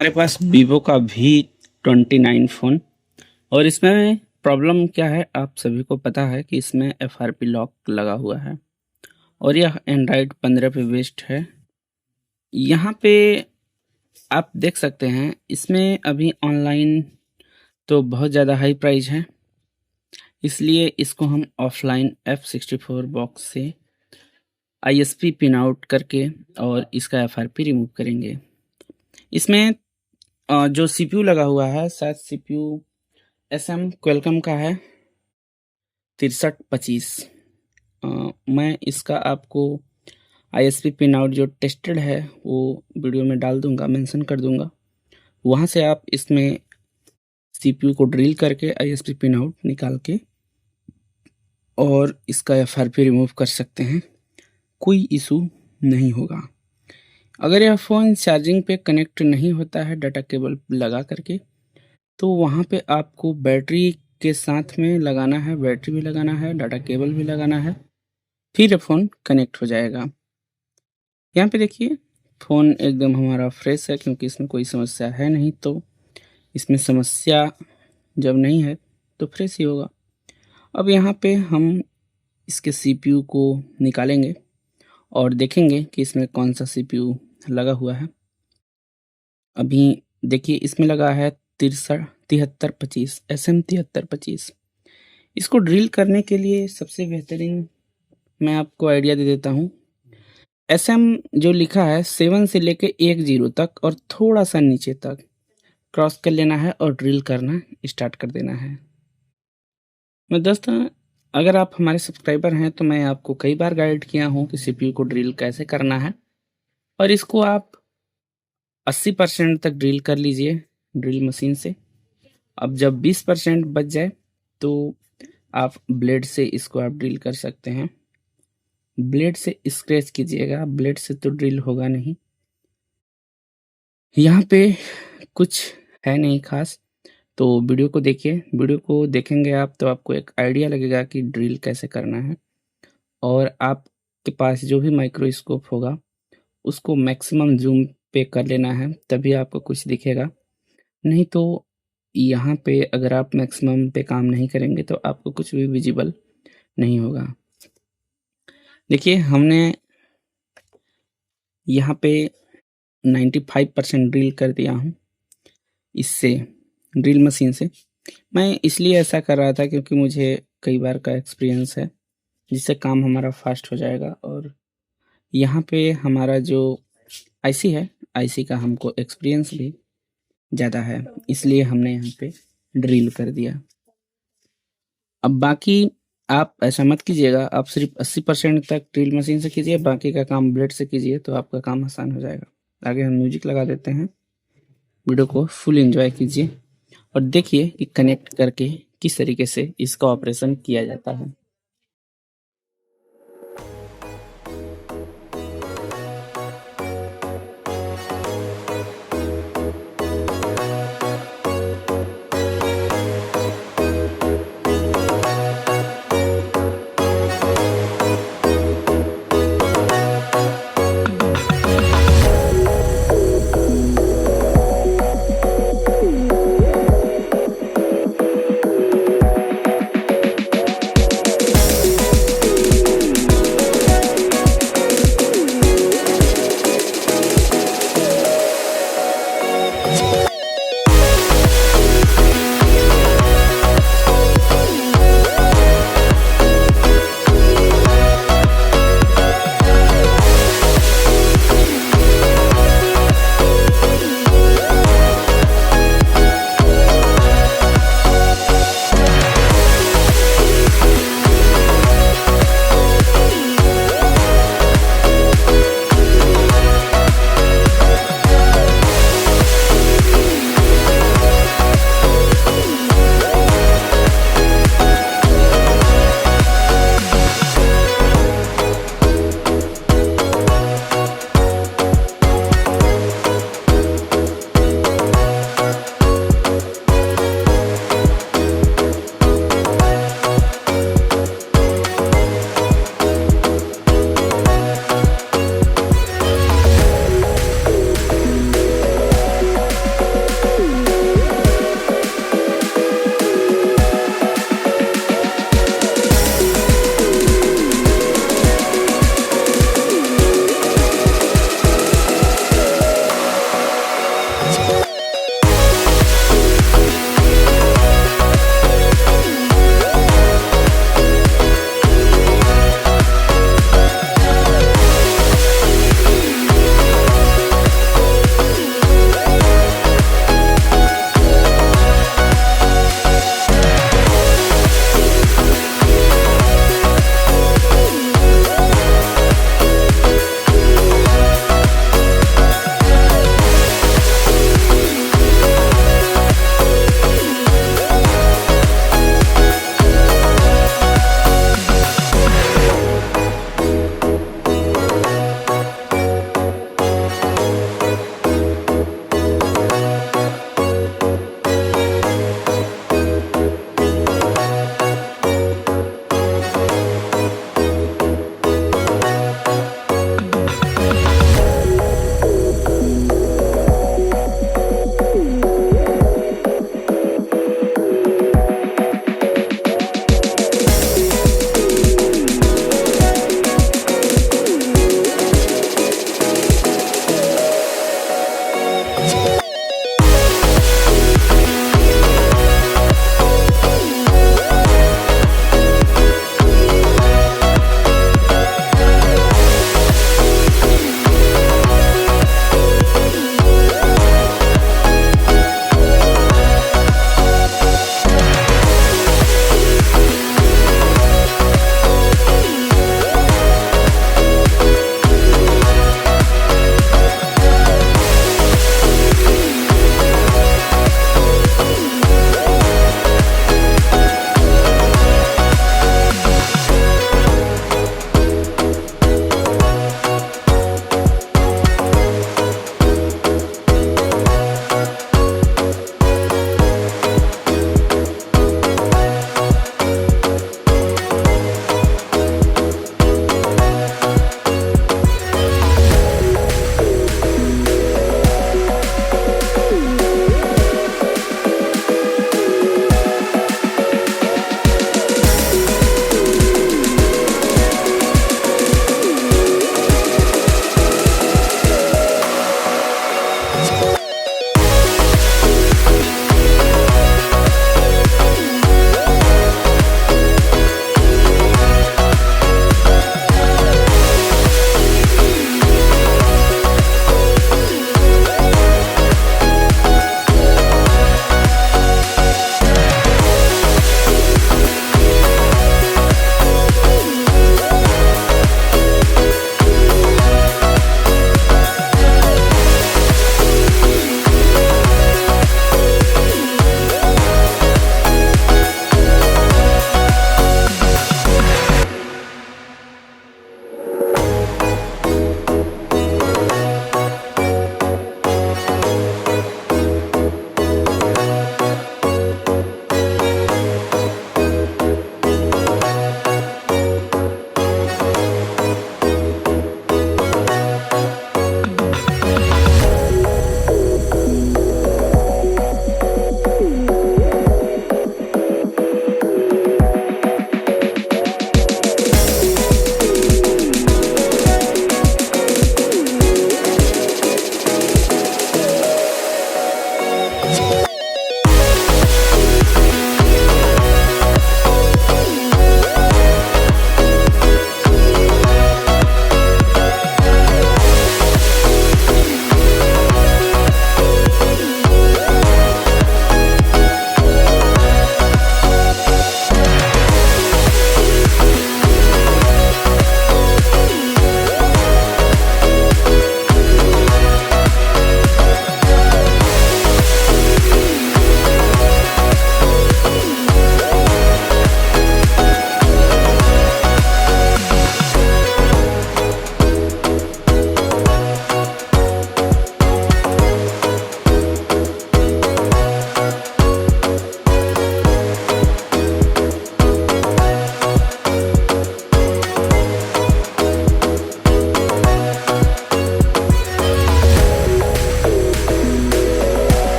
हमारे पास वीवो का V29 phone और इसमें प्रॉब्लम क्या है आप सभी को पता है कि इसमें FRP लॉक लगा हुआ है और यह एंड्रॉयड 15 पे बेस्ड है। यहाँ पे आप देख सकते हैं इसमें अभी ऑनलाइन तो बहुत ज़्यादा हाई प्राइस है, इसलिए इसको हम ऑफलाइन F64 बॉक्स से ISP पिन आउट करके और इसका FRP रिमूव करेंगे। इसमें जो CPU लगा हुआ है शायद CPU SM क्वेलकम का है 6325। मैं इसका आपको ISP पिन आउट जो टेस्टेड है वो वीडियो में डाल दूंगा, मेंशन कर दूंगा। वहाँ से आप इसमें CPU को ड्रिल करके ISP पिन आउट निकाल के और इसका FRP रिमूव कर सकते हैं, कोई इशू नहीं होगा। अगर यह फ़ोन चार्जिंग पे कनेक्ट नहीं होता है डाटा केबल लगा करके, तो वहाँ पे आपको बैटरी के साथ में लगाना है, बैटरी भी लगाना है, डाटा केबल भी लगाना है, फिर फ़ोन कनेक्ट हो जाएगा। यहाँ पे देखिए फ़ोन एकदम हमारा फ्रेश है क्योंकि इसमें कोई समस्या है नहीं, तो इसमें समस्या जब नहीं है तो फ्रेश ही होगा। अब यहाँ पे हम इसके CPU को निकालेंगे और देखेंगे कि इसमें कौन सा CPU लगा हुआ है। अभी देखिए इसमें लगा है 7325 SM 7325। इसको ड्रिल करने के लिए सबसे बेहतरीन मैं आपको आइडिया दे देता हूँ। SM जो लिखा है 7 से लेके 10 तक और थोड़ा सा नीचे तक क्रॉस कर लेना है और ड्रिल करना स्टार्ट कर देना है। मैं दोस्तों अगर आप हमारे सब्सक्राइबर हैं तो मैं आपको कई बार गाइड किया हूँ कि CPU को ड्रिल कैसे करना है और इसको आप 80% तक ड्रिल कर लीजिए ड्रिल मशीन से। अब जब 20% बच जाए तो आप ब्लेड से इसको आप ड्रिल कर सकते हैं। ब्लेड से स्क्रैच कीजिएगा, ब्लेड से तो ड्रिल होगा नहीं। यहाँ पे कुछ है नहीं खास, तो वीडियो को देखिए। वीडियो को देखेंगे आप तो आपको एक आइडिया लगेगा कि ड्रिल कैसे करना है और आपके पास जो भी माइक्रोस्कोप होगा उसको मैक्सिमम जूम पे कर लेना है, तभी आपको कुछ दिखेगा। नहीं तो यहाँ पे अगर आप मैक्सिमम पे काम नहीं करेंगे तो आपको कुछ भी विजिबल नहीं होगा। देखिए हमने यहाँ पे 95% ड्रिल कर दिया हूँ इससे ड्रिल मशीन से। मैं इसलिए ऐसा कर रहा था क्योंकि मुझे कई बार का एक्सपीरियंस है, जिससे काम हमारा फास्ट हो जाएगा। और यहाँ पे हमारा जो IC है, IC का हमको एक्सपीरियंस भी ज़्यादा है, इसलिए हमने यहाँ पे ड्रिल कर दिया। अब बाकी आप ऐसा मत कीजिएगा, आप सिर्फ 80% तक ड्रिल मशीन से कीजिए, बाकी का काम ब्लेड से कीजिए तो आपका काम आसान हो जाएगा। आगे हम म्यूजिक लगा देते हैं, वीडियो को फुल एंजॉय कीजिए और देखिए कि कनेक्ट करके किस तरीके से इसका ऑपरेशन किया जाता है।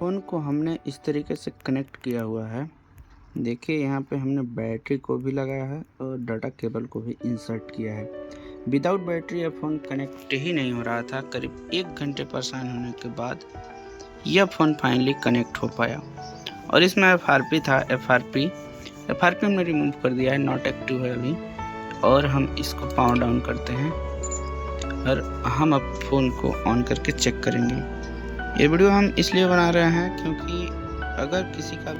फ़ोन को हमने इस तरीके से कनेक्ट किया हुआ है। देखिए यहाँ पे हमने बैटरी को भी लगाया है और डाटा केबल को भी इंसर्ट किया है। विदाउट बैटरी यह फ़ोन कनेक्ट ही नहीं हो रहा था। करीब 1 घंटे परेशान होने के बाद यह फ़ोन फाइनली कनेक्ट हो पाया। और इसमें FRP था, FRP हमने रिमूव कर दिया है, नॉट एक्टिव है अभी। और हम इसको पावर डाउन करते हैं और हम अब फ़ोन को ऑन करके चेक करेंगे। ये वीडियो हम इसलिए बना रहे हैं क्योंकि अगर किसी का